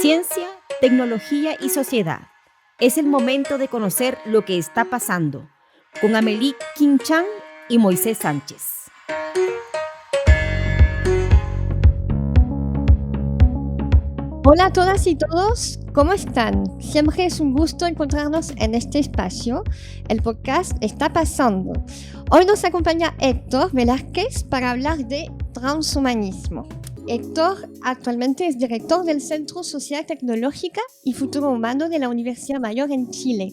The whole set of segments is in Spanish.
Ciencia, tecnología y sociedad. Es el momento de conocer lo que está pasando con Amélie Quinchán y Moisés Sánchez. Hola a todas y todos, ¿cómo están? Siempre es un gusto encontrarnos en este espacio. El podcast Está Pasando. Hoy nos acompaña Héctor Velázquez para hablar de transhumanismo. Héctor actualmente es director del Centro Social Tecnológica y Futuro Humano de la Universidad Mayor en Chile.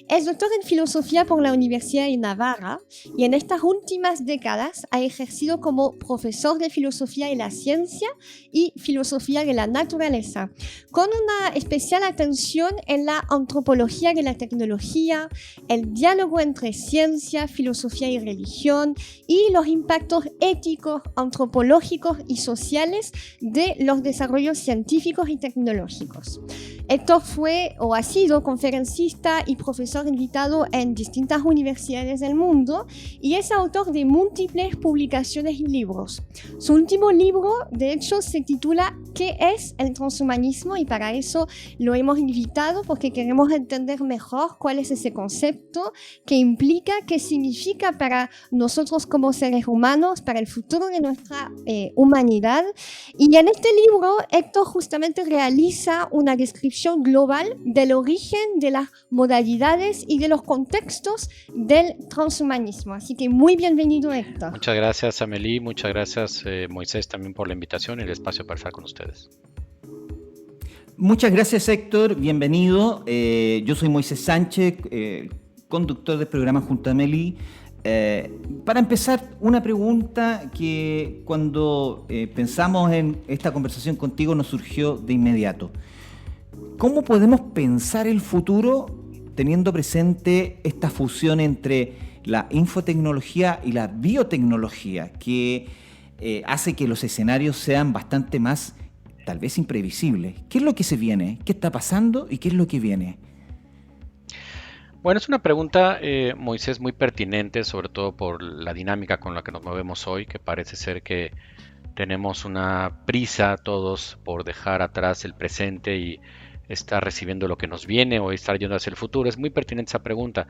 Es doctor en filosofía por la Universidad de Navarra y en estas últimas décadas ha ejercido como profesor de filosofía de la ciencia y filosofía de la naturaleza, con una especial atención en la antropología de la tecnología, el diálogo entre ciencia, filosofía y religión y los impactos éticos, antropológicos y sociales de los desarrollos científicos y tecnológicos. Héctor fue o ha sido conferencista y profesor invitado en distintas universidades del mundo y es autor de múltiples publicaciones y libros. Su último libro, de hecho, se titula ¿Qué es el transhumanismo? Y para eso lo hemos invitado porque queremos entender mejor cuál es ese concepto, qué implica, qué significa para nosotros como seres humanos, para el futuro de nuestra humanidad. Y en este libro, Héctor justamente realiza una descripción global del origen, de las modalidades y de los contextos del transhumanismo. Así que muy bienvenido, Héctor. Muchas gracias, Amélie. Muchas gracias, Moisés, también por la invitación y el espacio para estar con ustedes. Muchas gracias, Héctor. Bienvenido. Yo soy Moisés Sánchez, conductor del programa junto a Amélie. Para empezar, una pregunta que cuando pensamos en esta conversación contigo nos surgió de inmediato. ¿Cómo podemos pensar el futuro teniendo presente esta fusión entre la infotecnología y la biotecnología que hace que los escenarios sean bastante más, tal vez, imprevisibles? ¿Qué es lo que se viene? ¿Qué está pasando? ¿Y qué es lo que viene? Bueno, es una pregunta, Moisés, muy pertinente, sobre todo por la dinámica con la que nos movemos hoy, que parece ser que tenemos una prisa todos por dejar atrás el presente y estar recibiendo lo que nos viene o estar yendo hacia el futuro. Es muy pertinente esa pregunta.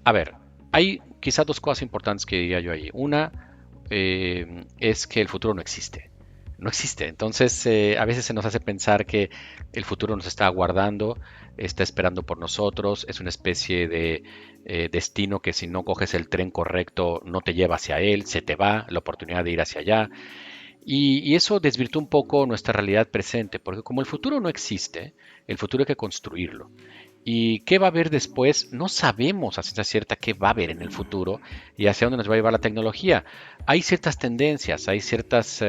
A ver, hay quizás dos cosas importantes que diría yo ahí. Una es que el futuro no existe. No existe. Entonces, a veces se nos hace pensar que el futuro nos está aguardando, está esperando por nosotros, es una especie de destino que si no coges el tren correcto no te lleva hacia él, se te va la oportunidad de ir hacia allá. Y eso desvirtúa un poco nuestra realidad presente, porque como el futuro no existe, el futuro hay que construirlo. ¿Y qué va a haber después? No sabemos a ciencia cierta qué va a haber en el futuro y hacia dónde nos va a llevar la tecnología. Hay ciertas tendencias, hay ciertas,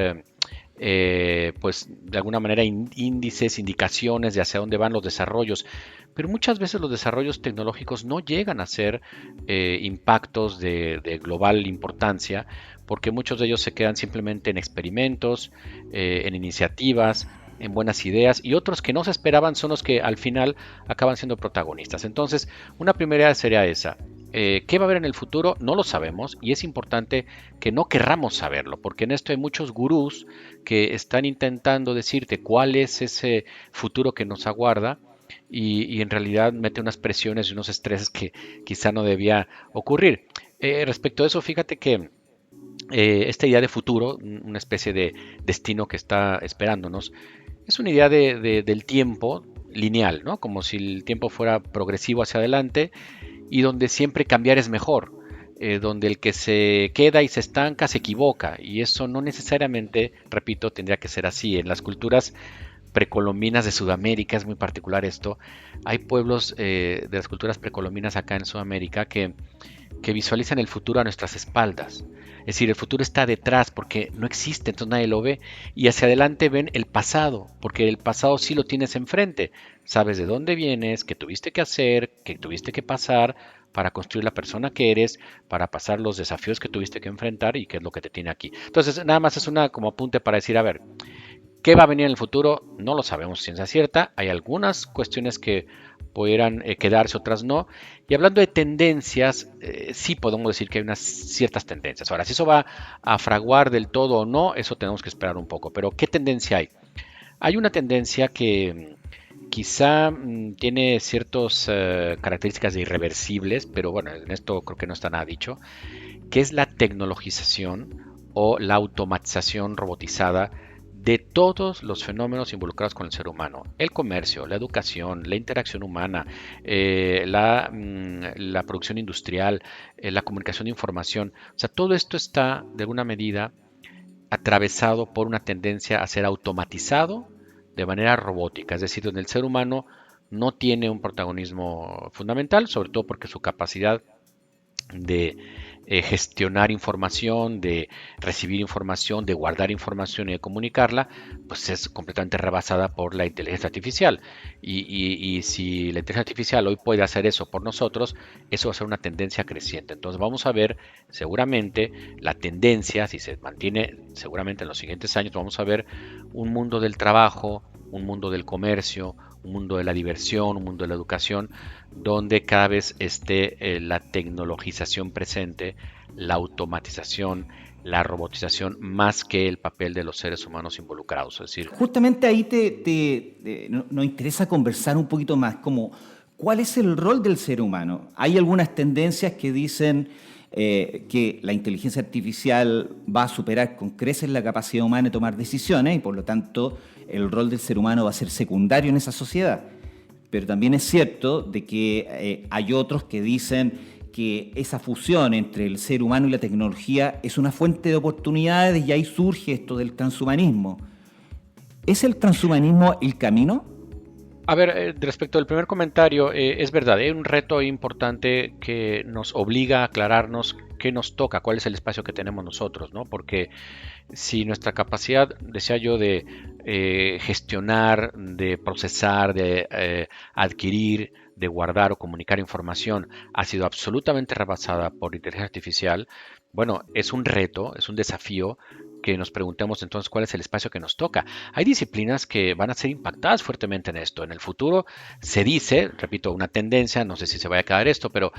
pues de alguna manera, índices, indicaciones de hacia dónde van los desarrollos. Pero muchas veces los desarrollos tecnológicos no llegan a ser impactos de global importancia, porque muchos de ellos se quedan simplemente en experimentos, en iniciativas, en buenas ideas, y otros que no se esperaban son los que al final acaban siendo protagonistas. Entonces, una primera idea sería esa. ¿Qué va a haber en el futuro? No lo sabemos y es importante que no querramos saberlo, porque en esto hay muchos gurús que están intentando decirte cuál es ese futuro que nos aguarda y en realidad mete unas presiones y unos estreses que quizá no debía ocurrir. Respecto a eso, fíjate que esta idea de futuro, una especie de destino que está esperándonos, es una idea del tiempo lineal, ¿no? Como si el tiempo fuera progresivo hacia adelante y donde siempre cambiar es mejor, donde el que se queda y se estanca se equivoca, y eso no necesariamente, repito, tendría que ser así. En las culturas precolombinas de Sudamérica es muy particular esto. Hay pueblos de las culturas precolombinas acá en Sudamérica que visualizan el futuro a nuestras espaldas. Es decir, el futuro está detrás porque no existe, entonces nadie lo ve. Y hacia adelante ven el pasado, porque el pasado sí lo tienes enfrente. Sabes de dónde vienes, qué tuviste que hacer, qué tuviste que pasar para construir la persona que eres, para pasar los desafíos que tuviste que enfrentar y qué es lo que te tiene aquí. Entonces, nada más es una como apunte para decir, a ver, ¿qué va a venir en el futuro? No lo sabemos ciencia cierta. Hay algunas cuestiones que pudieran quedarse, otras no. Y hablando de tendencias, sí podemos decir que hay unas ciertas tendencias. Ahora, si eso va a fraguar del todo o no, eso tenemos que esperar un poco. Pero, ¿qué tendencia hay? Hay una tendencia que quizá tiene ciertas características de irreversibles, pero bueno, en esto creo que no está nada dicho, que es la tecnologización o la automatización robotizada de todos los fenómenos involucrados con el ser humano: el comercio, la educación, la interacción humana, la producción industrial, la comunicación de información. O sea, todo esto está de alguna medida atravesado por una tendencia a ser automatizado de manera robótica, es decir, donde el ser humano no tiene un protagonismo fundamental, sobre todo porque su capacidad de gestionar información, de recibir información, de guardar información y de comunicarla, pues es completamente rebasada por la inteligencia artificial. Y si la inteligencia artificial hoy puede hacer eso por nosotros, eso va a ser una tendencia creciente. Entonces vamos a ver seguramente la tendencia, si se mantiene seguramente en los siguientes años, vamos a ver un mundo del trabajo, un mundo del comercio, un mundo de la diversión, un mundo de la educación, donde cada vez esté la tecnologización presente, la automatización, la robotización, más que el papel de los seres humanos involucrados. Es decir, justamente ahí nos interesa conversar un poquito más, como cuál es el rol del ser humano. Hay algunas tendencias que dicen que la inteligencia artificial va a superar con creces la capacidad humana de tomar decisiones y por lo tanto el rol del ser humano va a ser secundario en esa sociedad. Pero también es cierto de que hay otros que dicen que esa fusión entre el ser humano y la tecnología es una fuente de oportunidades y ahí surge esto del transhumanismo. ¿Es el transhumanismo el camino? A ver, respecto al primer comentario, es verdad, hay un reto importante que nos obliga a aclararnos qué nos toca, cuál es el espacio que tenemos nosotros, ¿no? Porque si nuestra capacidad, decía yo, de gestionar, de procesar, de adquirir, de guardar o comunicar información ha sido absolutamente rebasada por inteligencia artificial, bueno, es un reto, es un desafío que nos preguntemos entonces cuál es el espacio que nos toca. Hay disciplinas que van a ser impactadas fuertemente en esto. En el futuro se dice, repito, una tendencia, no sé si se vaya a quedar esto, pero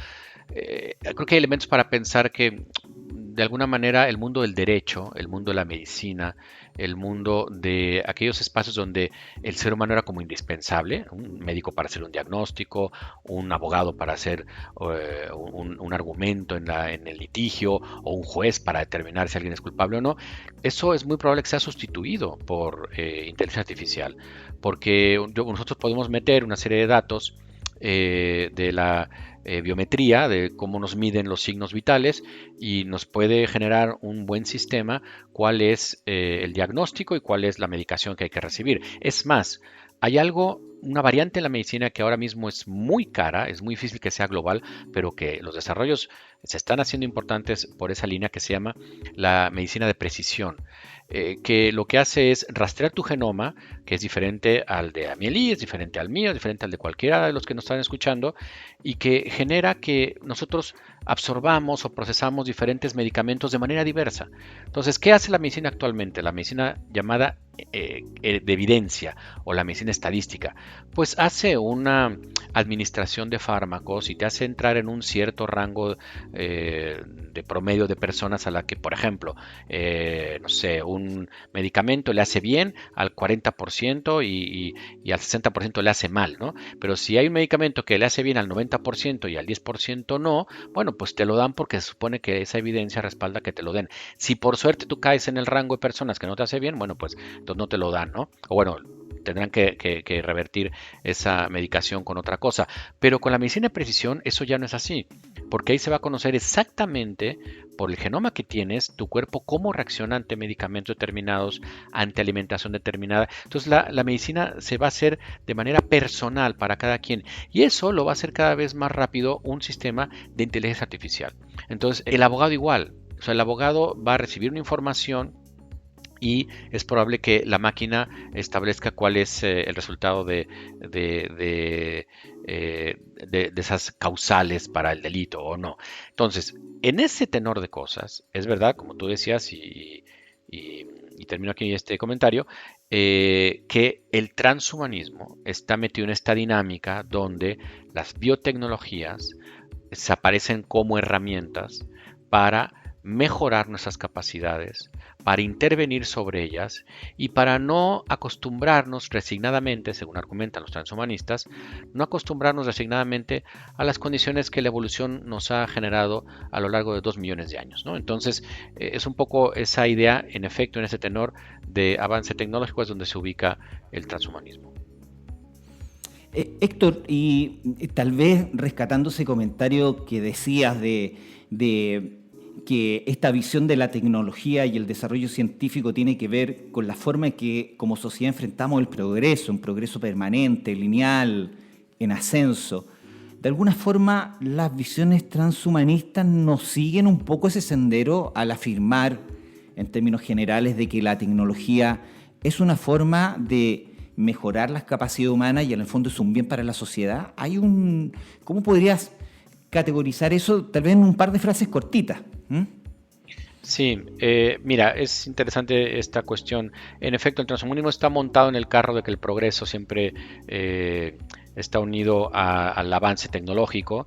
creo que hay elementos para pensar que de alguna manera el mundo del derecho, el mundo de la medicina, el mundo de aquellos espacios donde el ser humano era como indispensable, un médico para hacer un diagnóstico, un abogado para hacer un argumento en el litigio o un juez para determinar si alguien es culpable o no, eso es muy probable que sea sustituido por inteligencia artificial, porque nosotros podemos meter una serie de datos de la biometría, de cómo nos miden los signos vitales y nos puede generar un buen sistema cuál es el diagnóstico y cuál es la medicación que hay que recibir. Es más, hay una variante en la medicina que ahora mismo es muy cara, es muy difícil que sea global, pero que los desarrollos se están haciendo importantes por esa línea que se llama la medicina de precisión, que lo que hace es rastrear tu genoma, que es diferente al de Amelie, es diferente al mío, es diferente al de cualquiera de los que nos están escuchando, y que genera que nosotros absorbamos o procesamos diferentes medicamentos de manera diversa. Entonces, ¿qué hace la medicina actualmente? La medicina llamada de evidencia o la medicina estadística, pues hace una administración de fármacos y te hace entrar en un cierto rango de promedio de personas a la que, por ejemplo, no sé, un medicamento le hace bien al 40% y al 60% le hace mal, ¿no? Pero si hay un medicamento que le hace bien al 90% y al 10% no, bueno, pues te lo dan porque se supone que esa evidencia respalda que te lo den. Si por suerte tú caes en el rango de personas que no te hace bien, bueno, pues entonces no te lo dan, ¿no? O bueno, tendrán que revertir esa medicación con otra cosa. Pero con la medicina de precisión eso ya no es así, porque ahí se va a conocer exactamente por el genoma que tienes, tu cuerpo, cómo reacciona ante medicamentos determinados, ante alimentación determinada. Entonces la medicina se va a hacer de manera personal para cada quien y eso lo va a hacer cada vez más rápido un sistema de inteligencia artificial. Entonces el abogado igual, o sea, el abogado va a recibir una información y es probable que la máquina establezca cuál es el resultado de esas causales para el delito o no. Entonces, en ese tenor de cosas, es verdad, como tú decías, y termino aquí este comentario, que el transhumanismo está metido en esta dinámica donde las biotecnologías se aparecen como herramientas para mejorar nuestras capacidades, para intervenir sobre ellas y para no acostumbrarnos resignadamente, según argumentan los transhumanistas, no acostumbrarnos resignadamente a las condiciones que la evolución nos ha generado a lo largo de 2 millones de años, ¿no? Entonces, es un poco esa idea, en efecto, en ese tenor de avance tecnológico es donde se ubica el transhumanismo. Héctor, y tal vez rescatando ese comentario que decías de que esta visión de la tecnología y el desarrollo científico tiene que ver con la forma en que como sociedad enfrentamos el progreso, un progreso permanente, lineal, en ascenso. De alguna forma, las visiones transhumanistas nos siguen un poco ese sendero al afirmar, en términos generales, de que la tecnología es una forma de mejorar las capacidades humanas y en el fondo es un bien para la sociedad. ¿Cómo podrías categorizar eso tal vez en un par de frases cortitas? Sí, mira, es interesante esta cuestión. En efecto, el transhumanismo está montado en el carro de que el progreso siempre está unido al avance tecnológico,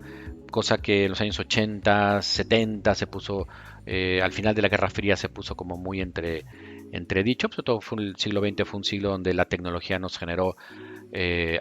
cosa que en los años 80, 70 se puso, al final de la Guerra Fría se puso como muy entredicho, sobre todo el siglo XX fue un siglo donde la tecnología nos generó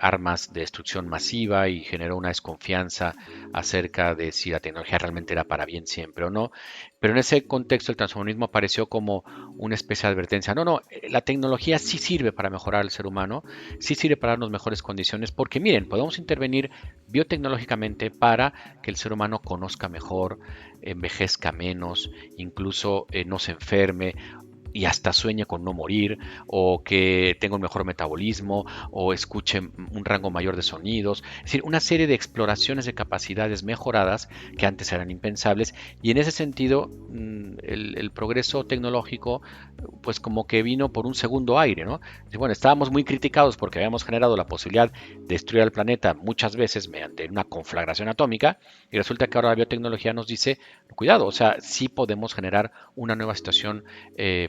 armas de destrucción masiva y generó una desconfianza acerca de si la tecnología realmente era para bien siempre o no. Pero en ese contexto el transhumanismo apareció como una especie de advertencia. No, la tecnología sí sirve para mejorar al ser humano, sí sirve para darnos mejores condiciones, porque miren, podemos intervenir biotecnológicamente para que el ser humano conozca mejor, envejezca menos, incluso no se enferme y hasta sueñe con no morir, o que tenga un mejor metabolismo, o escuche un rango mayor de sonidos. Es decir, una serie de exploraciones de capacidades mejoradas que antes eran impensables, y en ese sentido el progreso tecnológico pues como que vino por un segundo aire, ¿no? Bueno, estábamos muy criticados porque habíamos generado la posibilidad de destruir al planeta muchas veces mediante una conflagración atómica, y resulta que ahora la biotecnología nos dice, cuidado, o sea, sí podemos generar una nueva situación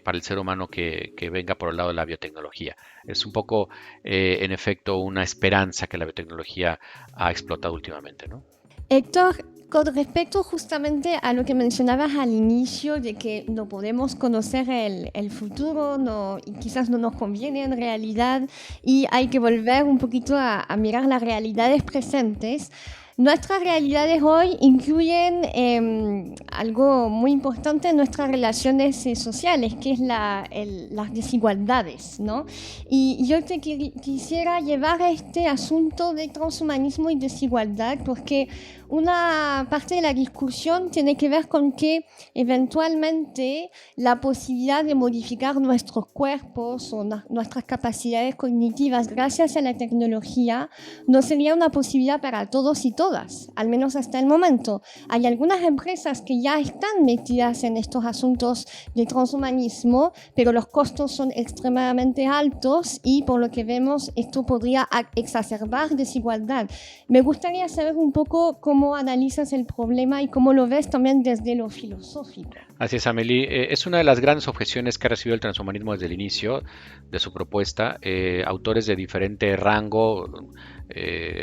para el ser humano que venga por el lado de la biotecnología. Es un poco, en efecto, una esperanza que la biotecnología ha explotado últimamente, ¿no? Héctor, con respecto justamente a lo que mencionabas al inicio de que no podemos conocer el futuro, no, y quizás no nos conviene en realidad, y hay que volver un poquito a mirar las realidades presentes. Nuestras realidades hoy incluyen algo muy importante en nuestras relaciones sociales, que es las desigualdades, ¿no? Y yo te quisiera llevar a este asunto de transhumanismo y desigualdad, porque una parte de la discusión tiene que ver con que eventualmente la posibilidad de modificar nuestros cuerpos o nuestras capacidades cognitivas gracias a la tecnología no sería una posibilidad para todos y todas, al menos hasta el momento. Hay algunas empresas que ya están metidas en estos asuntos de transhumanismo, pero los costos son extremadamente altos y por lo que vemos esto podría exacerbar desigualdad. Me gustaría saber un poco cómo analizas el problema y cómo lo ves también desde lo filosófico. Así es, Amelie. Es una de las grandes objeciones que ha recibido el transhumanismo desde el inicio de su propuesta. Autores de diferente rango,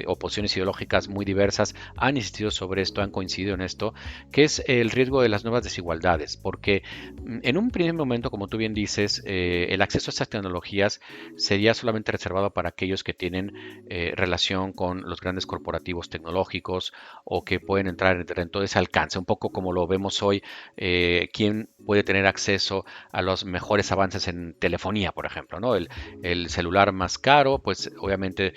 oposiciones ideológicas muy diversas han insistido sobre esto, han coincidido en esto, que es el riesgo de las nuevas desigualdades, porque en un primer momento, como tú bien dices, el acceso a estas tecnologías sería solamente reservado para aquellos que tienen relación con los grandes corporativos tecnológicos o que pueden entrar en todo ese alcance, un poco como lo vemos hoy, quién puede tener acceso a los mejores avances en telefonía, por ejemplo, ¿no? El celular más caro, pues obviamente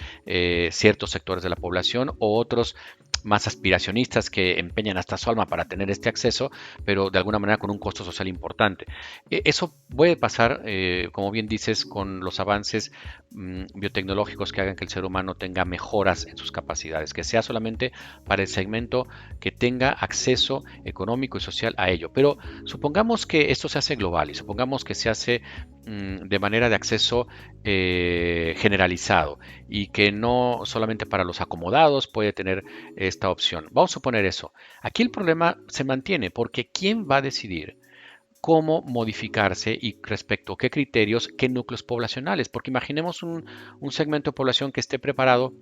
ciertos sectores de la población o otros más aspiracionistas que empeñan hasta su alma para tener este acceso, pero de alguna manera con un costo social importante. Eso puede pasar, como bien dices, con los avances biotecnológicos que hagan que el ser humano tenga mejoras en sus capacidades, que sea solamente para el segmento que tenga acceso económico y social a ello. Pero supongamos que esto se hace global y supongamos que se hace de manera de acceso generalizado y que no solamente para los acomodados puede tener esta opción. Vamos a suponer eso. Aquí el problema se mantiene porque ¿quién va a decidir cómo modificarse y respecto a qué criterios, qué núcleos poblacionales? Porque imaginemos un segmento de población que esté preparado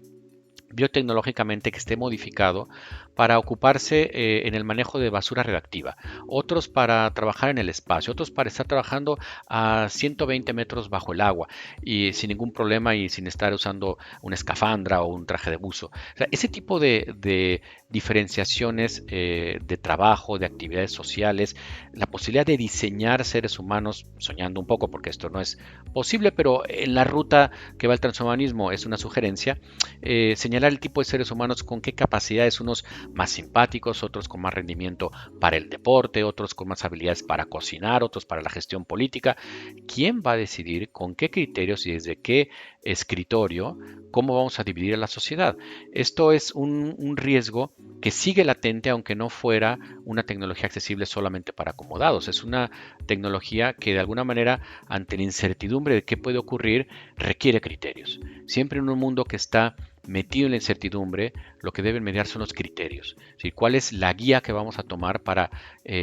biotecnológicamente que esté modificado para ocuparse en el manejo de basura radioactiva, otros para trabajar en el espacio, otros para estar trabajando a 120 metros bajo el agua y sin ningún problema y sin estar usando una escafandra o un traje de buzo. O sea, ese tipo de diferenciaciones de trabajo, de actividades sociales, la posibilidad de diseñar seres humanos, soñando un poco porque esto no es posible, pero en la ruta que va el transhumanismo es una sugerencia, señalar el tipo de seres humanos con qué capacidades, unos más simpáticos, otros con más rendimiento para el deporte, otros con más habilidades para cocinar, otros para la gestión política. ¿Quién va a decidir con qué criterios y desde qué escritorio cómo vamos a dividir a la sociedad? Esto es un riesgo que sigue latente, aunque no fuera una tecnología accesible solamente para acomodados. Es una tecnología que de alguna manera, ante la incertidumbre de qué puede ocurrir, requiere criterios. Siempre en un mundo que está metido en la incertidumbre, lo que deben mediar son los criterios. ¿Sí? ¿Cuál es la guía que vamos a tomar para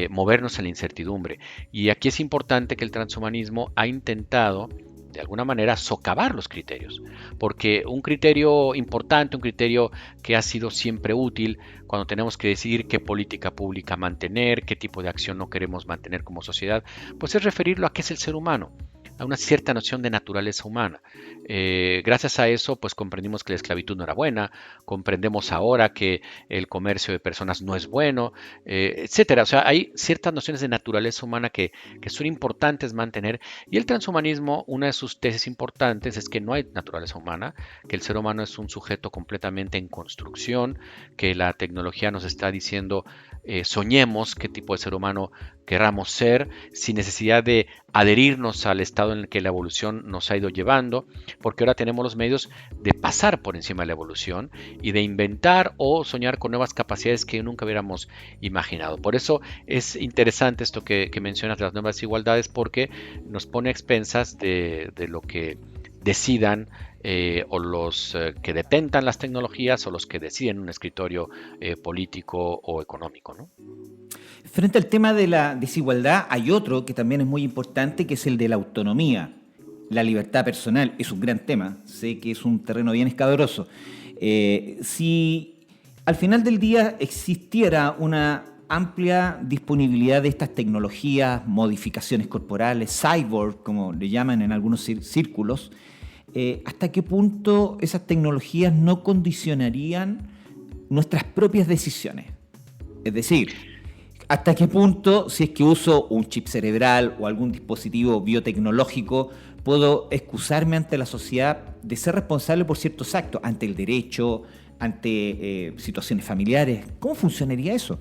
movernos en la incertidumbre? Y aquí es importante que el transhumanismo ha intentado de alguna manera socavar los criterios, porque un criterio importante, un criterio que ha sido siempre útil cuando tenemos que decidir qué política pública mantener, qué tipo de acción no queremos mantener como sociedad, pues es referirlo a qué es el ser humano, a una cierta noción de naturaleza humana. Gracias a eso, pues comprendimos que la esclavitud no era buena, comprendemos ahora que el comercio de personas no es bueno, etcétera. O sea, hay ciertas nociones de naturaleza humana que son importantes mantener, y el transhumanismo, una de sus tesis importantes es que no hay naturaleza humana, que el ser humano es un sujeto completamente en construcción, que la tecnología nos está diciendo soñemos qué tipo de ser humano querramos ser, sin necesidad de adherirnos al estado en el que la evolución nos ha ido llevando, porque ahora tenemos los medios de pasar por encima de la evolución y de inventar o soñar con nuevas capacidades que nunca hubiéramos imaginado. Por eso es interesante esto que mencionas de las nuevas desigualdades, porque nos pone a expensas de lo que decidan o los que detentan las tecnologías o los que deciden un escritorio político o económico, ¿no? Frente al tema de la desigualdad, hay otro que también es muy importante, que es el de la autonomía. La libertad personal es un gran tema, sé que es un terreno bien escabroso. Si al final del día existiera una amplia disponibilidad de estas tecnologías, modificaciones corporales, cyborg, como le llaman en algunos círculos, ¿hasta qué punto esas tecnologías no condicionarían nuestras propias decisiones? Es decir, ¿hasta qué punto, si es que uso un chip cerebral o algún dispositivo biotecnológico, puedo excusarme ante la sociedad de ser responsable por ciertos actos, ante el derecho, ante situaciones familiares? ¿Cómo funcionaría eso?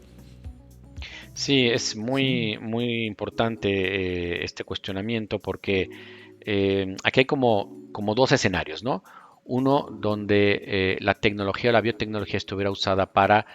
Sí, es muy, muy importante este cuestionamiento, porque aquí hay como dos escenarios, ¿no? Uno donde la tecnología o la biotecnología estuviera usada para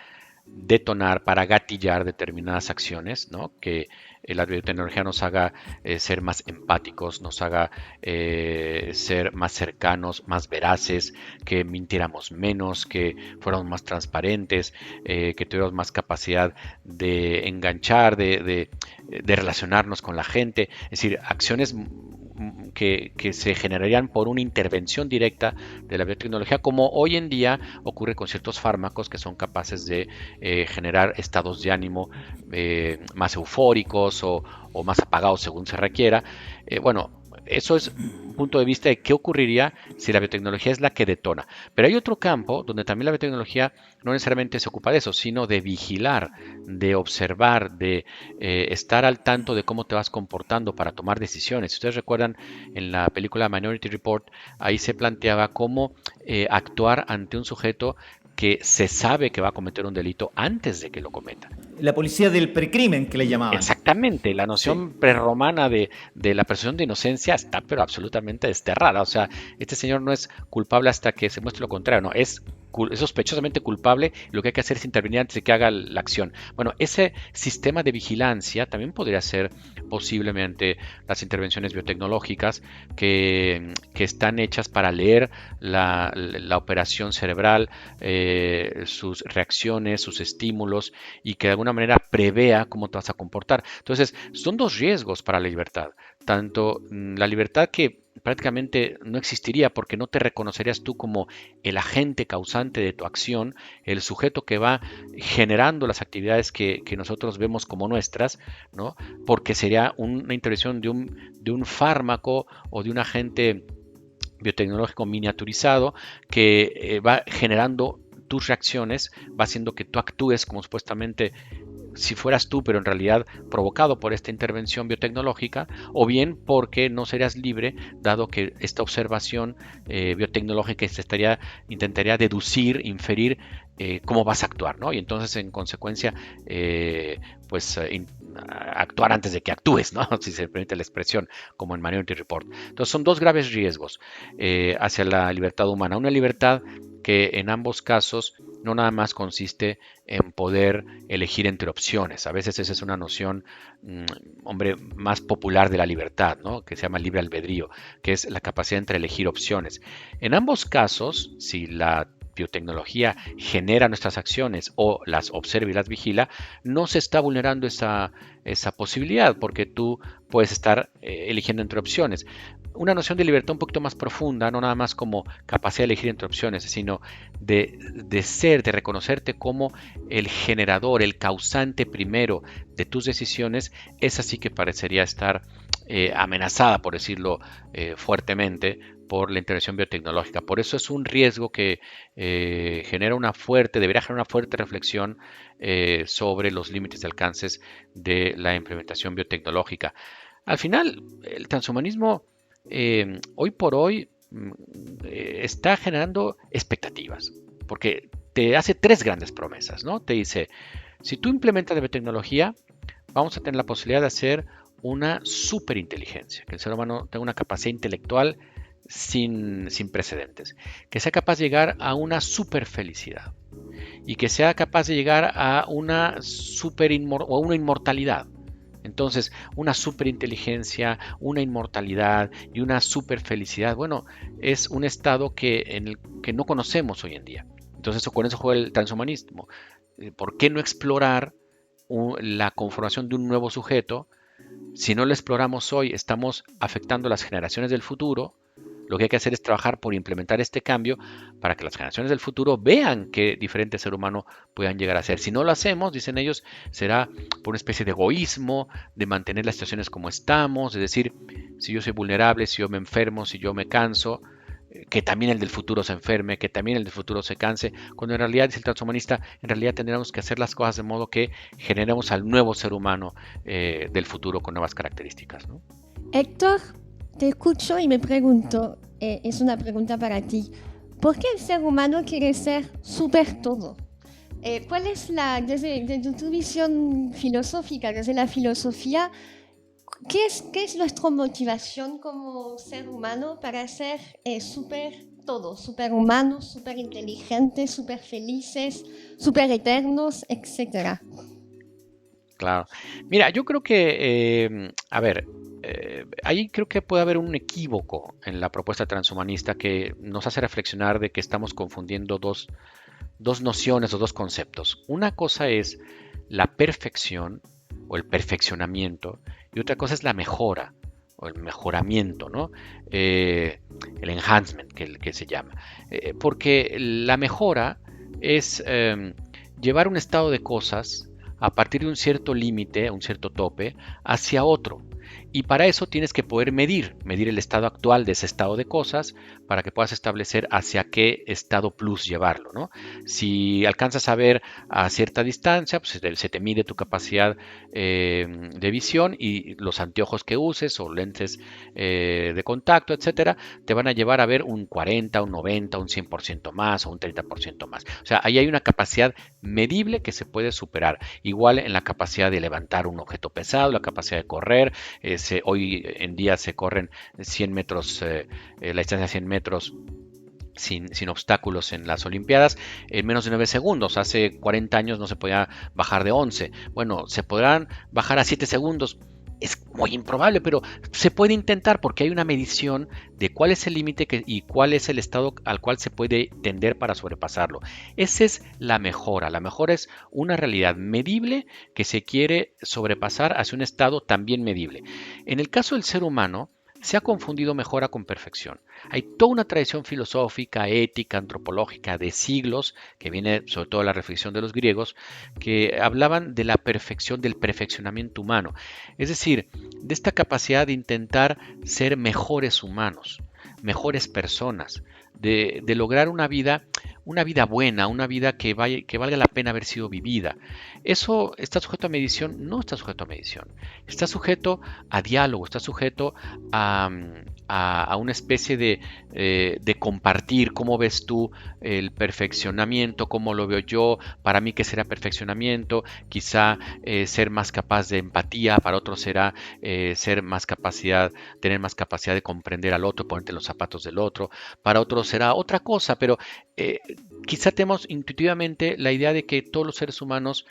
detonar, para gatillar determinadas acciones, ¿no? Que la biotecnología nos haga ser más empáticos, nos haga ser más cercanos, más veraces, que mintiéramos menos, que fuéramos más transparentes, que tuviéramos más capacidad de enganchar, de relacionarnos con la gente. Es decir, acciones que se generarían por una intervención directa de la biotecnología, como hoy en día ocurre con ciertos fármacos que son capaces de generar estados de ánimo más eufóricos o más apagados según se requiera. Bueno, eso es un punto de vista de qué ocurriría si la biotecnología es la que detona. Pero hay otro campo donde también la biotecnología no necesariamente se ocupa de eso, sino de vigilar, de observar, de estar al tanto de cómo te vas comportando para tomar decisiones. Si ustedes recuerdan, en la película Minority Report, ahí se planteaba cómo actuar ante un sujeto que se sabe que va a cometer un delito antes de que lo cometa. La policía del precrimen, que le llamaban. Exactamente, la noción prerromana de la presunción de inocencia está pero absolutamente desterrada. O sea, este señor no es culpable hasta que se muestre lo contrario, no, es sospechosamente culpable, y lo que hay que hacer es intervenir antes de que haga la acción. Bueno, ese sistema de vigilancia también podría ser posible mediante las intervenciones biotecnológicas que están hechas para leer la operación cerebral, sus reacciones, sus estímulos, y que de alguna manera prevea cómo te vas a comportar. Entonces, son dos riesgos para la libertad. Tanto la libertad que prácticamente no existiría porque no te reconocerías tú como el agente causante de tu acción, el sujeto que va generando las actividades que nosotros vemos como nuestras, ¿no? Porque sería una intervención de un fármaco o de un agente biotecnológico miniaturizado que va generando tus reacciones, va haciendo que tú actúes como supuestamente si fueras tú, pero en realidad provocado por esta intervención biotecnológica, o bien porque no serías libre, dado que esta observación biotecnológica intentaría deducir, inferir cómo vas a actuar, ¿no? Y entonces, en consecuencia, actuar antes de que actúes, ¿no? Si se permite la expresión, como en Minority Report. Entonces, son dos graves riesgos hacia la libertad humana. Una libertad que en ambos casos no nada más consiste en poder elegir entre opciones. A veces esa es una noción, más popular de la libertad, ¿no? Que se llama libre albedrío, que es la capacidad entre elegir opciones. En ambos casos, si la biotecnología genera nuestras acciones o las observa y las vigila, no se está vulnerando esa posibilidad, porque tú puedes estar eligiendo entre opciones. Una noción de libertad un poquito más profunda, no nada más como capacidad de elegir entre opciones, sino de reconocerte como el generador, el causante primero de tus decisiones. Esa sí que parecería estar amenazada, por decirlo fuertemente, por la intervención biotecnológica. Por eso es un riesgo que debería generar una fuerte reflexión sobre los límites de alcances de la implementación biotecnológica. Al final, el transhumanismo hoy por hoy está generando expectativas, porque te hace tres grandes promesas, ¿no? Te dice, si tú implementas la biotecnología, vamos a tener la posibilidad de hacer una superinteligencia, que el ser humano tenga una capacidad intelectual sin precedentes, que sea capaz de llegar a una superfelicidad y que sea capaz de llegar a una inmortalidad. Entonces, una superinteligencia, una inmortalidad y una superfelicidad, bueno, es un estado en el que no conocemos hoy en día. Entonces, con eso juega el transhumanismo. ¿Por qué no explorar la conformación de un nuevo sujeto? Si no lo exploramos hoy, estamos afectando a las generaciones del futuro. Lo que hay que hacer es trabajar por implementar este cambio para que las generaciones del futuro vean qué diferente ser humano puedan llegar a ser. Si no lo hacemos, dicen ellos, será por una especie de egoísmo, de mantener las situaciones como estamos, es decir, si yo soy vulnerable, si yo me enfermo, si yo me canso, que también el del futuro se enferme, que también el del futuro se canse, cuando en realidad, dice el transhumanista, en realidad tendríamos que hacer las cosas de modo que generemos al nuevo ser humano del futuro con nuevas características, ¿no? Héctor, te escucho y me pregunto, es una pregunta para ti, ¿por qué el ser humano quiere ser súper todo? ¿Cuál es desde tu visión filosófica, desde la filosofía, qué es nuestra motivación como ser humano para ser súper todo, súper humanos, súper inteligentes, súper felices, súper eternos, etcétera? Claro. Mira, yo creo que, ahí creo que puede haber un equívoco en la propuesta transhumanista que nos hace reflexionar de que estamos confundiendo dos nociones o dos conceptos. Una cosa es la perfección o el perfeccionamiento y otra cosa es la mejora o el mejoramiento, ¿no? El enhancement que se llama. Porque la mejora es llevar un estado de cosas a partir de un cierto límite, un cierto tope, hacia otro. Y para eso tienes que poder medir el estado actual de ese estado de cosas para que puedas establecer hacia qué estado plus llevarlo, ¿no? Si alcanzas a ver a cierta distancia, pues se te mide tu capacidad de visión y los anteojos que uses o lentes de contacto, etcétera, te van a llevar a ver un 40, un 90, un 100% más o un 30% más. O sea, ahí hay una capacidad medible que se puede superar. Igual en la capacidad de levantar un objeto pesado, la capacidad de correr. Hoy en día se corren 100 metros, la distancia de 100 metros sin obstáculos en las Olimpiadas en menos de 9 segundos. Hace 40 años no se podía bajar de 11. Bueno, se podrán bajar a 7 segundos. Es muy improbable, pero se puede intentar porque hay una medición de cuál es el límite y cuál es el estado al cual se puede tender para sobrepasarlo. Esa es la mejora. La mejora es una realidad medible que se quiere sobrepasar hacia un estado también medible. En el caso del ser humano, se ha confundido mejora con perfección. Hay toda una tradición filosófica, ética, antropológica de siglos, que viene sobre todo de la reflexión de los griegos, que hablaban de la perfección, del perfeccionamiento humano. Es decir, de esta capacidad de intentar ser mejores humanos, mejores personas, de lograr una vida buena, una vida que valga la pena haber sido vivida. ¿Eso está sujeto a medición? No está sujeto a medición. Está sujeto a diálogo, está sujeto a una especie de compartir. ¿Cómo ves tú el perfeccionamiento? ¿Cómo lo veo yo? Para mí, ¿qué será perfeccionamiento? Quizá ser más capaz de empatía, para otros será tener más capacidad de comprender al otro, ponerte en los zapatos del otro. Para otros será otra cosa, pero quizá tenemos intuitivamente la idea de que todos los seres humanos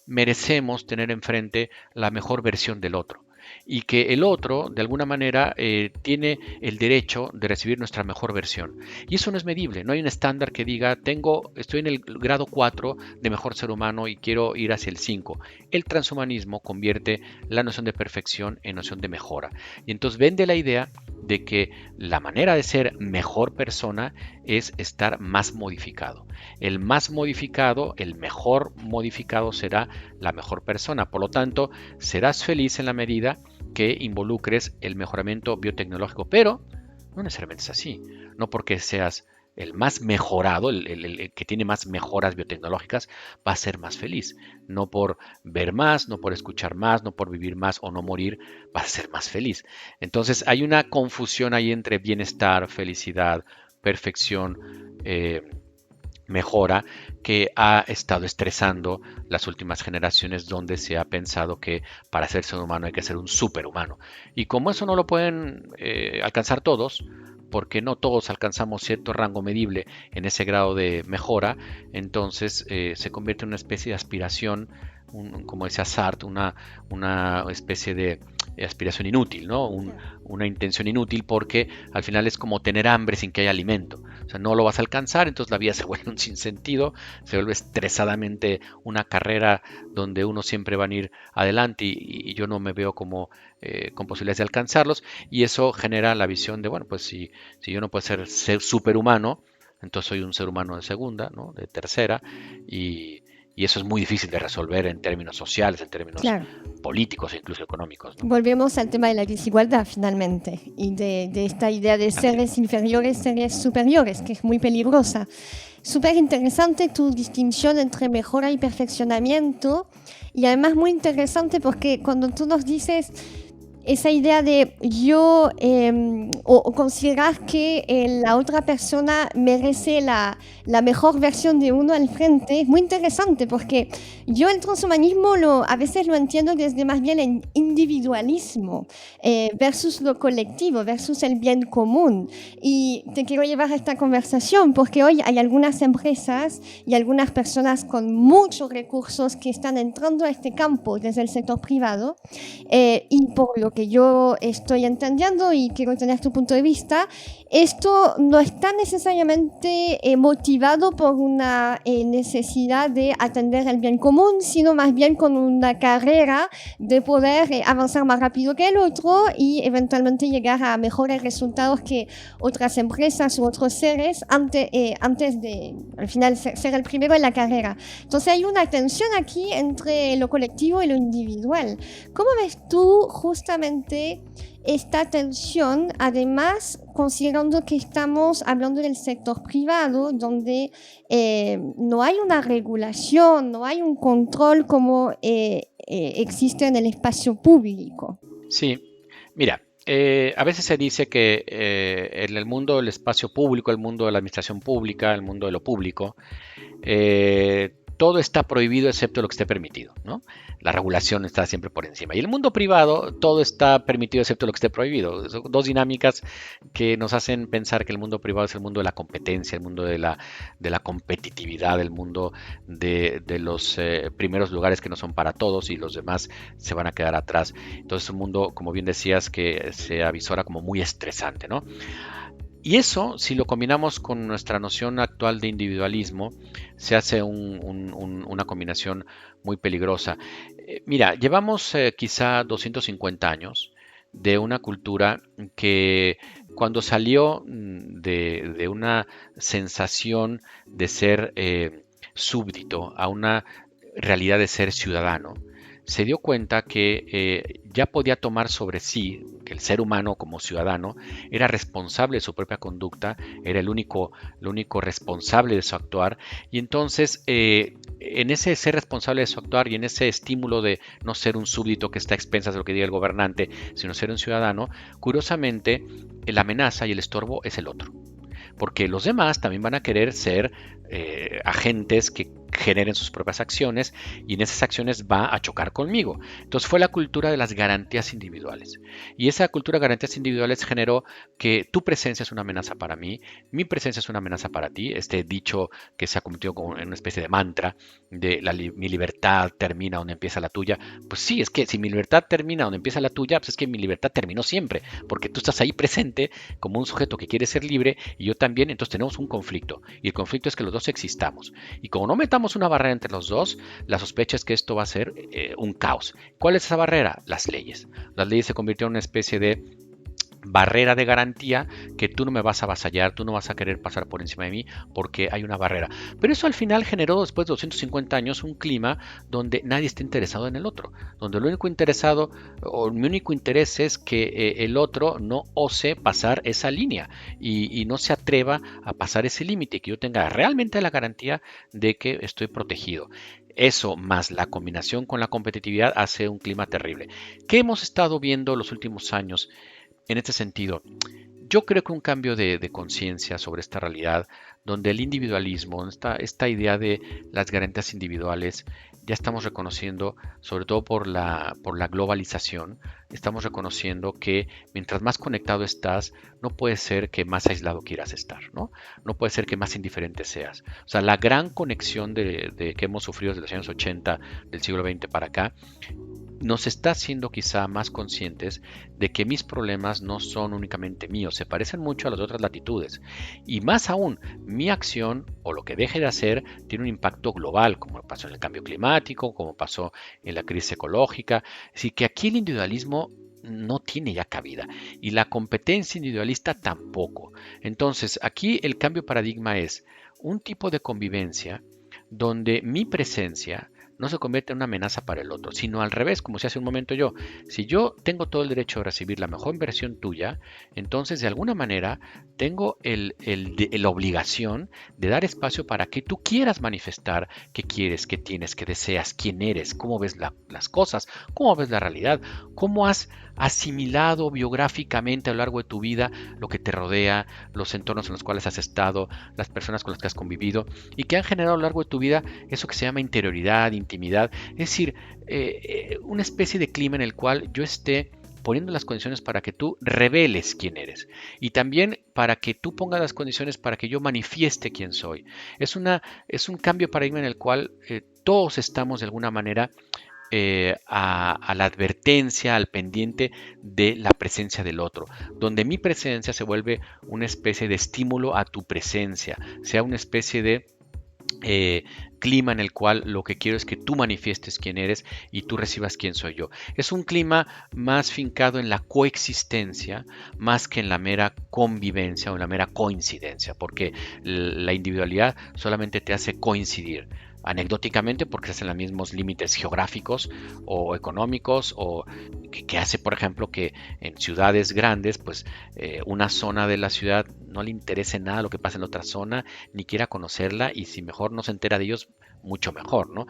merecemos tener enfrente la mejor versión del otro y que el otro, de alguna manera, tiene el derecho de recibir nuestra mejor versión. Y eso no es medible, no hay un estándar que diga, estoy en el grado 4 de mejor ser humano y quiero ir hacia el 5. El transhumanismo convierte la noción de perfección en noción de mejora. Y entonces vende la idea de que la manera de ser mejor persona es estar más modificado. El más modificado, el mejor modificado será la mejor persona. Por lo tanto, serás feliz en la medida que involucres el mejoramiento biotecnológico, pero no necesariamente es así. No porque seas el más mejorado, el que tiene más mejoras biotecnológicas, va a ser más feliz. No por ver más, no por escuchar más, no por vivir más o no morir, va a ser más feliz. Entonces hay una confusión ahí entre bienestar, felicidad, perfección, mejora, que ha estado estresando las últimas generaciones, donde se ha pensado que para ser ser humano hay que ser un superhumano. Y como eso no lo pueden alcanzar todos, porque no todos alcanzamos cierto rango medible en ese grado de mejora, entonces se convierte en una especie de aspiración, como decía Sartre, una especie de aspiración inútil, ¿no? Una intención inútil, porque al final es como tener hambre sin que haya alimento. O sea, no lo vas a alcanzar, entonces la vida se vuelve un sinsentido, se vuelve estresadamente una carrera donde uno siempre va a ir adelante y yo no me veo como con posibilidades de alcanzarlos, y eso genera la visión de, bueno, pues si yo no puedo ser superhumano, entonces soy un ser humano de segunda, ¿no? De tercera, y eso es muy difícil de resolver en términos sociales, en términos políticos e incluso económicos, ¿no? Volvemos al tema de la desigualdad finalmente y de esta idea de seres inferiores, seres superiores, que es muy peligrosa. Súper interesante tu distinción entre mejora y perfeccionamiento, y además muy interesante porque cuando tú nos dices esa idea de yo o considerar que la otra persona merece la mejor versión de uno al frente, es muy interesante porque yo el transhumanismo a veces lo entiendo desde más bien el individualismo versus lo colectivo, versus el bien común. Y te quiero llevar a esta conversación porque hoy hay algunas empresas y algunas personas con muchos recursos que están entrando a este campo desde el sector privado, y por lo que yo estoy entendiendo y quiero tener tu punto de vista, esto no está necesariamente motivado por una necesidad de atender el bien común, sino más bien con una carrera de poder avanzar más rápido que el otro y eventualmente llegar a mejores resultados que otras empresas u otros seres antes de, al final, ser el primero en la carrera. Entonces hay una tensión aquí entre lo colectivo y lo individual. ¿Cómo ves tú justamente esta tensión, además considerando que estamos hablando del sector privado, donde no hay una regulación, no hay un control como existe en el espacio público? Sí, mira, a veces se dice que en el mundo del espacio público, el mundo de la administración pública, el mundo de lo público, todo está prohibido excepto lo que esté permitido, ¿no? La regulación está siempre por encima. Y en el mundo privado, todo está permitido excepto lo que esté prohibido. Son dos dinámicas que nos hacen pensar que el mundo privado es el mundo de la competencia, el mundo de la competitividad, el mundo de los primeros lugares que no son para todos y los demás se van a quedar atrás. Entonces es un mundo, como bien decías, que se avisora como muy estresante, ¿no? Y eso, si lo combinamos con nuestra noción actual de individualismo, se hace una combinación muy peligrosa. Mira, llevamos quizá 250 años de una cultura que cuando salió de una sensación de ser súbdito a una realidad de ser ciudadano, se dio cuenta que ya podía tomar sobre sí, que el ser humano como ciudadano era responsable de su propia conducta, era el único responsable de su actuar, y entonces en ese ser responsable de su actuar y en ese estímulo de no ser un súbdito que está a expensas de lo que diga el gobernante, sino ser un ciudadano, curiosamente la amenaza y el estorbo es el otro. Porque los demás también van a querer ser agentes que generen sus propias acciones y en esas acciones va a chocar conmigo. Entonces fue la cultura de las garantías individuales. Y esa cultura de garantías individuales generó que tu presencia es una amenaza para mí, mi presencia es una amenaza para ti. Este dicho que se ha convertido como en una especie de mantra de mi libertad termina donde empieza la tuya. Pues sí, es que si mi libertad termina donde empieza la tuya, pues es que mi libertad terminó siempre, porque tú estás ahí presente como un sujeto que quiere ser libre y yo también, entonces tenemos un conflicto. Y el conflicto es que los dos existamos. Y como no metamos una barrera entre los dos, la sospecha es que esto va a ser un caos. ¿Cuál es esa barrera? Las leyes. Las leyes se convirtieron en una especie de barrera de garantía que tú no me vas a avasallar, tú no vas a querer pasar por encima de mí porque hay una barrera. Pero eso al final generó después de 250 años un clima donde nadie está interesado en el otro, donde lo único interesado o mi único interés es que el otro no ose pasar esa línea y no se atreva a pasar ese límite, que yo tenga realmente la garantía de que estoy protegido. Eso más la combinación con la competitividad hace un clima terrible. ¿Qué hemos estado viendo los últimos años? En este sentido, yo creo que un cambio de conciencia sobre esta realidad, donde el individualismo, esta idea de las garantías individuales, ya estamos reconociendo, sobre todo por la globalización, estamos reconociendo que mientras más conectado estás, no puede ser que más aislado quieras estar, ¿no? No puede ser que más indiferente seas. O sea, la gran conexión que hemos sufrido desde los años 80 del siglo XX para acá, nos está haciendo quizá más conscientes de que mis problemas no son únicamente míos, se parecen mucho a las otras latitudes. Y más aún, mi acción o lo que deje de hacer tiene un impacto global, como pasó en el cambio climático, como pasó en la crisis ecológica. Así que aquí el individualismo no tiene ya cabida y la competencia individualista tampoco. Entonces, aquí el cambio de paradigma es un tipo de convivencia donde mi presencia no se convierte en una amenaza para el otro, sino al revés, como se hace un momento yo. Si yo tengo todo el derecho de recibir la mejor versión tuya, entonces de alguna manera tengo la obligación de dar espacio para que tú quieras manifestar qué quieres, qué tienes, qué deseas, quién eres, cómo ves las cosas, cómo ves la realidad, cómo has asimilado biográficamente a lo largo de tu vida lo que te rodea, los entornos en los cuales has estado, las personas con las que has convivido y que han generado a lo largo de tu vida eso que se llama interioridad, intimidad, es decir, una especie de clima en el cual yo esté poniendo las condiciones para que tú reveles quién eres y también para que tú pongas las condiciones para que yo manifieste quién soy. Es un cambio de paradigma en el cual todos estamos de alguna manera a la advertencia, al pendiente de la presencia del otro, donde mi presencia se vuelve una especie de estímulo a tu presencia, sea una especie de clima en el cual lo que quiero es que tú manifiestes quién eres y tú recibas quién soy yo. Es un clima más fincado en la coexistencia más que en la mera convivencia o en la mera coincidencia, porque la individualidad solamente te hace coincidir. Anecdóticamente porque se hacen los mismos límites geográficos o económicos o que hace, por ejemplo, que en ciudades grandes, pues una zona de la ciudad no le interese nada lo que pasa en otra zona, ni quiera conocerla y si mejor no se entera de ellos, mucho mejor, ¿no?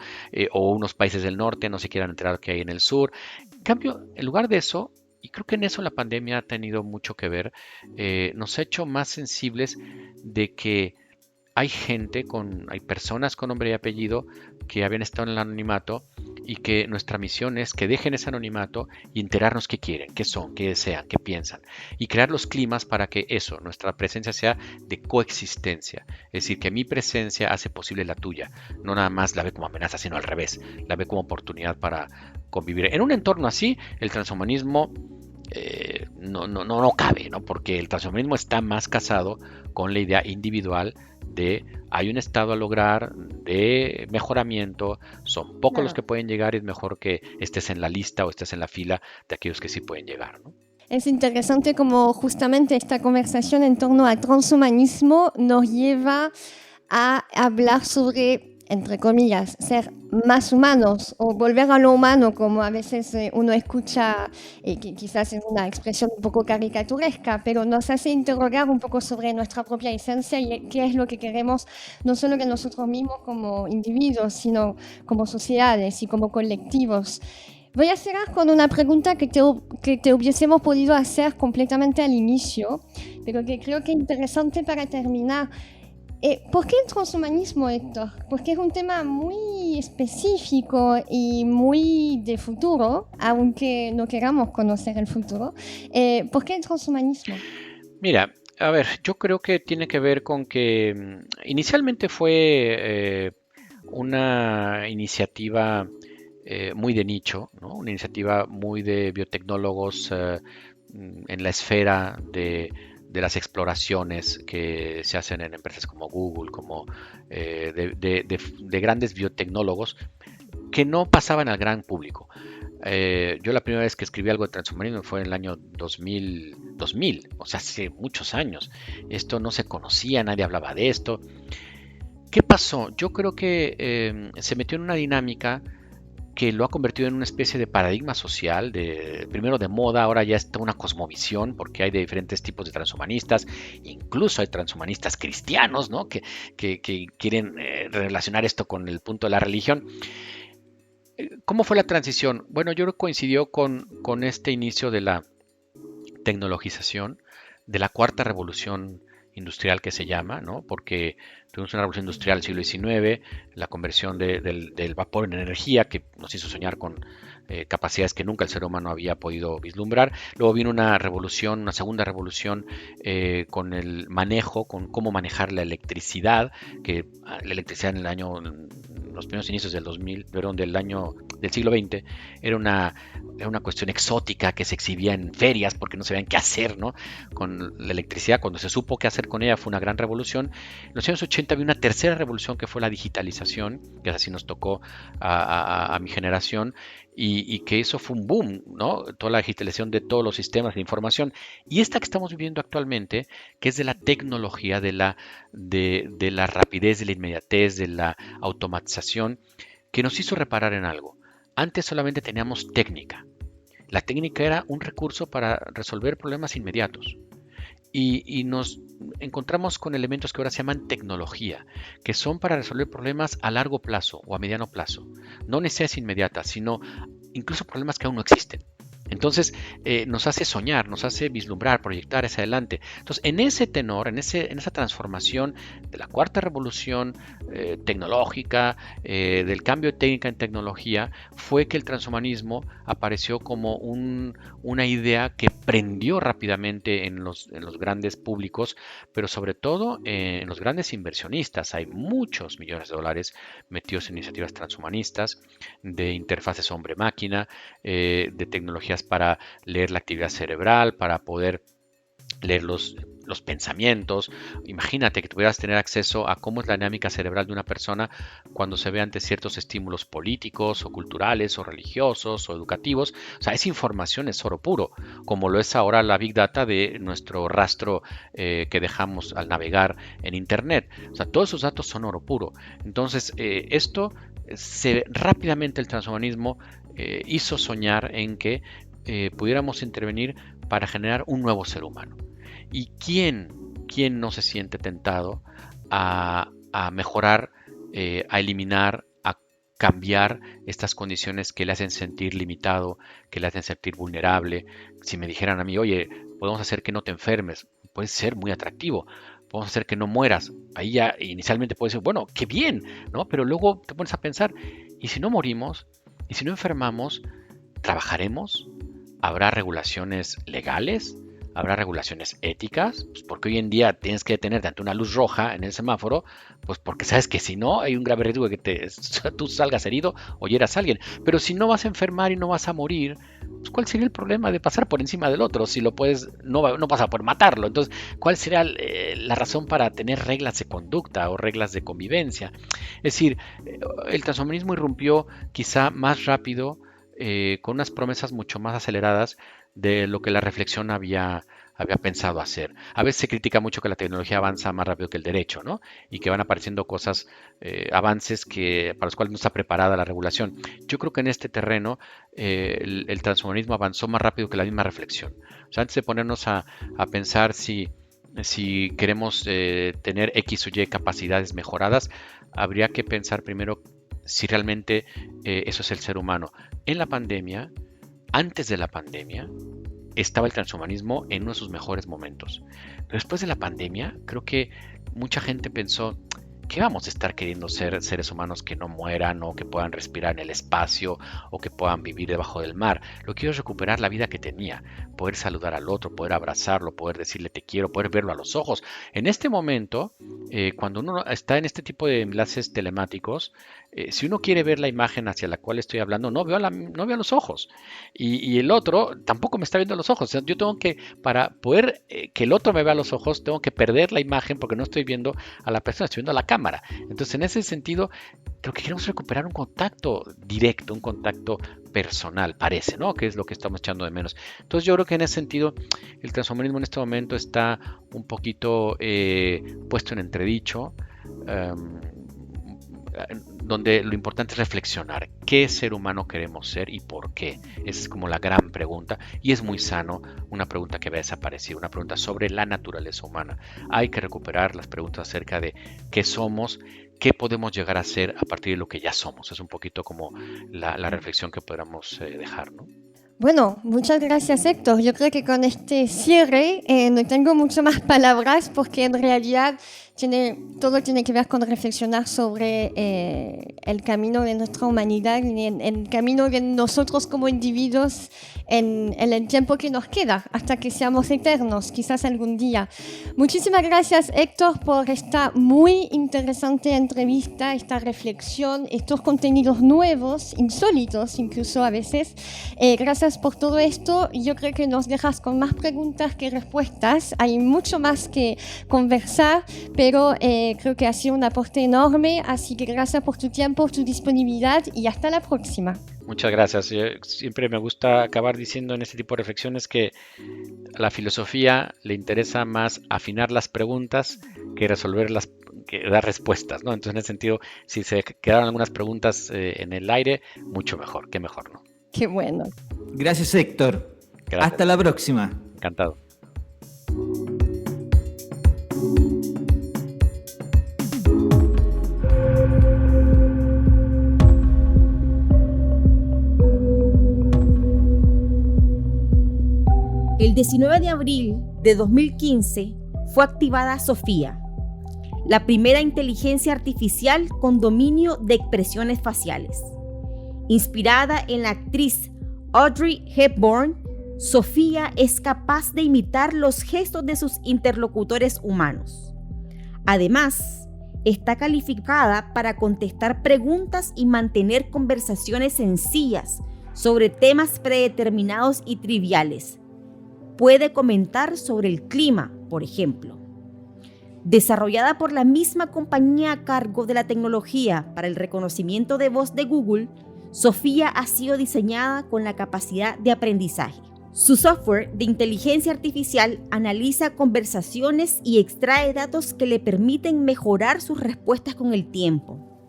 O unos países del norte no se quieran enterar de lo que hay en el sur. En cambio, en lugar de eso, y creo que en eso la pandemia ha tenido mucho que ver, nos ha hecho más sensibles de que hay personas con nombre y apellido que habían estado en el anonimato y que nuestra misión es que dejen ese anonimato y enterarnos qué quieren, qué son, qué desean, qué piensan y crear los climas para que nuestra presencia sea de coexistencia. Es decir, que mi presencia hace posible la tuya. No nada más la ve como amenaza, sino al revés. La ve como oportunidad para convivir. En un entorno así, el transhumanismo no cabe, ¿no? Porque el transhumanismo está más casado con la idea individual de hay un estado a lograr de mejoramiento, son pocos los que pueden llegar y es mejor que estés en la lista o estés en la fila de aquellos que sí pueden llegar, ¿no? Es interesante como justamente esta conversación en torno al transhumanismo nos lleva a hablar sobre, entre comillas, ser más humanos o volver a lo humano, como a veces uno escucha, que quizás es una expresión un poco caricaturesca, pero nos hace interrogar un poco sobre nuestra propia esencia y qué es lo que queremos, no solo de nosotros mismos como individuos, sino como sociedades y como colectivos. Voy a cerrar con una pregunta que te hubiésemos podido hacer completamente al inicio, pero que creo que es interesante para terminar. ¿Por qué el transhumanismo, Héctor? Porque es un tema muy específico y muy de futuro, aunque no queramos conocer el futuro. ¿Por qué el transhumanismo? Mira, a ver, yo creo que tiene que ver con que inicialmente fue una iniciativa muy de nicho, ¿no? Una iniciativa muy de biotecnólogos en la esfera de las exploraciones que se hacen en empresas como Google, como de grandes biotecnólogos que no pasaban al gran público. Yo la primera vez que escribí algo de transhumanismo fue en el año 2000, o sea, hace muchos años. Esto no se conocía, nadie hablaba de esto. ¿Qué pasó? Yo creo que se metió en una dinámica que lo ha convertido en una especie de paradigma social, primero de moda, ahora ya está una cosmovisión, porque hay de diferentes tipos de transhumanistas, incluso hay transhumanistas cristianos, ¿no? que quieren relacionar esto con el punto de la religión. ¿Cómo fue la transición? Bueno, yo creo que coincidió con este inicio de la tecnologización, de la cuarta revolución industrial que se llama, ¿no? Porque tuvimos una revolución industrial del siglo XIX, la conversión del vapor en energía que nos hizo soñar con capacidades que nunca el ser humano había podido vislumbrar. Luego vino una revolución, una segunda revolución con el manejo, con cómo manejar la electricidad, que la electricidad en los primeros inicios del siglo XX era una cuestión exótica que se exhibía en ferias porque no sabían qué hacer, ¿no? Con la electricidad. Cuando se supo qué hacer con ella fue una gran revolución. En los años 80 había una tercera revolución que fue la digitalización, que así nos tocó a mi generación, y que eso fue un boom, ¿no? Toda la digitalización de todos los sistemas de información. Y esta que estamos viviendo actualmente, que es de la tecnología, de la rapidez, de la inmediatez, de la automatización, que nos hizo reparar en algo. Antes solamente teníamos técnica. La técnica era un recurso para resolver problemas inmediatos. Y nos encontramos con elementos que ahora se llaman tecnología, que son para resolver problemas a largo plazo o a mediano plazo. No necesidades inmediatas, sino incluso problemas que aún no existen. Entonces nos hace soñar, nos hace vislumbrar, proyectar hacia adelante. Entonces, en ese tenor, en esa transformación de la cuarta revolución tecnológica, del cambio de técnica en tecnología, fue que el transhumanismo apareció como una idea que prendió rápidamente en los grandes públicos, pero sobre todo en los grandes inversionistas. Hay muchos millones de dólares metidos en iniciativas transhumanistas, de interfaces hombre-máquina, de tecnologías para leer la actividad cerebral, para poder leer los pensamientos. Imagínate que tuvieras tener acceso a cómo es la dinámica cerebral de una persona cuando se ve ante ciertos estímulos políticos o culturales o religiosos o educativos. O sea, esa información es oro puro, como lo es ahora la Big Data de nuestro rastro que dejamos al navegar en Internet. O sea, todos esos datos son oro puro. Entonces, rápidamente el transhumanismo hizo soñar en que pudiéramos intervenir para generar un nuevo ser humano. ¿Y quién no se siente tentado a mejorar, a eliminar, a cambiar estas condiciones que le hacen sentir limitado, que le hacen sentir vulnerable? Si me dijeran a mí, oye, podemos hacer que no te enfermes, puede ser muy atractivo. Podemos hacer que no mueras. Ahí ya inicialmente puedes decir, bueno, qué bien, ¿no? Pero luego te pones a pensar, ¿y si no morimos? ¿Y si no enfermamos? ¿Trabajaremos? ¿Habrá regulaciones legales? ¿Habrá regulaciones éticas? Pues porque hoy en día tienes que detenerte ante una luz roja en el semáforo, pues porque sabes que si no hay un grave riesgo de que tú salgas herido o hieras a alguien. Pero si no vas a enfermar y no vas a morir, pues ¿cuál sería el problema de pasar por encima del otro? Si lo puedes, no vas a poder matarlo. Entonces, ¿cuál sería la razón para tener reglas de conducta o reglas de convivencia? Es decir, el transhumanismo irrumpió quizá más rápido, con unas promesas mucho más aceleradas de lo que la reflexión había pensado hacer. A veces se critica mucho que la tecnología avanza más rápido que el derecho, ¿no? Y que van apareciendo cosas, avances para los cuales no está preparada la regulación. Yo creo que en este terreno el transhumanismo avanzó más rápido que la misma reflexión. O sea, antes de ponernos a pensar si queremos tener X o Y capacidades mejoradas, habría que pensar primero si realmente eso es el ser humano. En la pandemia, antes de la pandemia, estaba el transhumanismo en uno de sus mejores momentos. Pero después de la pandemia, creo que mucha gente pensó, ¿qué vamos a estar queriendo ser seres humanos que no mueran o que puedan respirar en el espacio o que puedan vivir debajo del mar? Lo que quiero es recuperar la vida que tenía, poder saludar al otro, poder abrazarlo, poder decirle te quiero, poder verlo a los ojos. En este momento, cuando uno está en este tipo de enlaces telemáticos, si uno quiere ver la imagen hacia la cual estoy hablando, no veo a los ojos. Y el otro tampoco me está viendo a los ojos. O sea, yo tengo que, para poder que el otro me vea a los ojos, tengo que perder la imagen porque no estoy viendo a la persona, estoy viendo a la cámara. Entonces, en ese sentido, creo que queremos recuperar un contacto directo, un contacto personal, parece, ¿no? Que es lo que estamos echando de menos. Entonces, yo creo que en ese sentido, el transhumanismo en este momento está un poquito puesto en entredicho, donde lo importante es reflexionar qué ser humano queremos ser y por qué. Esa es como la gran pregunta, y es muy sano una pregunta que había desaparecido, una pregunta sobre la naturaleza humana. Hay que recuperar las preguntas acerca de qué somos, qué podemos llegar a ser a partir de lo que ya somos. Es un poquito como la reflexión que podamos dejar, ¿no? Bueno, muchas gracias, Héctor. Yo creo que con este cierre no tengo mucho más palabras porque en realidad todo tiene que ver con reflexionar sobre el camino de nuestra humanidad y el camino de nosotros como individuos en el tiempo que nos queda, hasta que seamos eternos, quizás algún día. Muchísimas gracias, Héctor, por esta muy interesante entrevista, esta reflexión, estos contenidos nuevos, insólitos incluso a veces. Gracias por todo esto. Yo creo que nos dejas con más preguntas que respuestas. Hay mucho más que conversar, pero creo que ha sido un aporte enorme, así que gracias por tu tiempo, tu disponibilidad y hasta la próxima. Muchas gracias. Siempre me gusta acabar diciendo en este tipo de reflexiones que a la filosofía le interesa más afinar las preguntas que resolverlas, que dar respuestas, ¿no? Entonces, en ese sentido, si se quedaron algunas preguntas en el aire, mucho mejor, qué mejor, ¿no? Qué bueno. Gracias, Héctor. Gracias. Hasta la próxima. Encantado. El 19 de abril de 2015 fue activada Sofía, la primera inteligencia artificial con dominio de expresiones faciales. Inspirada en la actriz Audrey Hepburn, Sofía es capaz de imitar los gestos de sus interlocutores humanos. Además, está calificada para contestar preguntas y mantener conversaciones sencillas sobre temas predeterminados y triviales. Puede comentar sobre el clima, por ejemplo. Desarrollada por la misma compañía a cargo de la tecnología para el reconocimiento de voz de Google, Sofía ha sido diseñada con la capacidad de aprendizaje. Su software de inteligencia artificial analiza conversaciones y extrae datos que le permiten mejorar sus respuestas con el tiempo.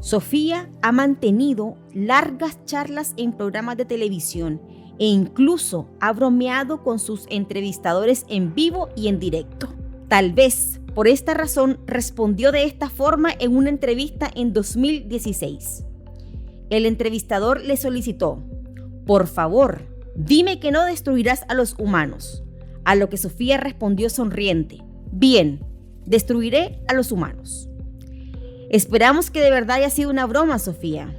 Sofía ha mantenido largas charlas en programas de televisión e incluso ha bromeado con sus entrevistadores en vivo y en directo. Tal vez por esta razón respondió de esta forma en una entrevista en 2016. El entrevistador le solicitó: por favor, dime que no destruirás a los humanos. A lo que Sofía respondió sonriente: bien, destruiré a los humanos. Esperamos que de verdad haya sido una broma, Sofía.